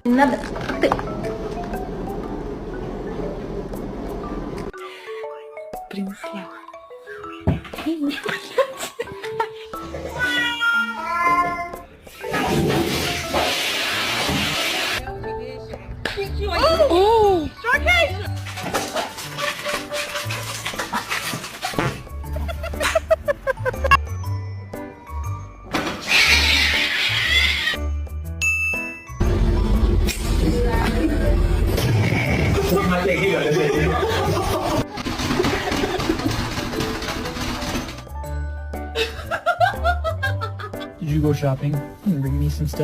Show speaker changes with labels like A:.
A: Надо. Ты. Принесла.
B: Did you go shopping and bring me some stuff?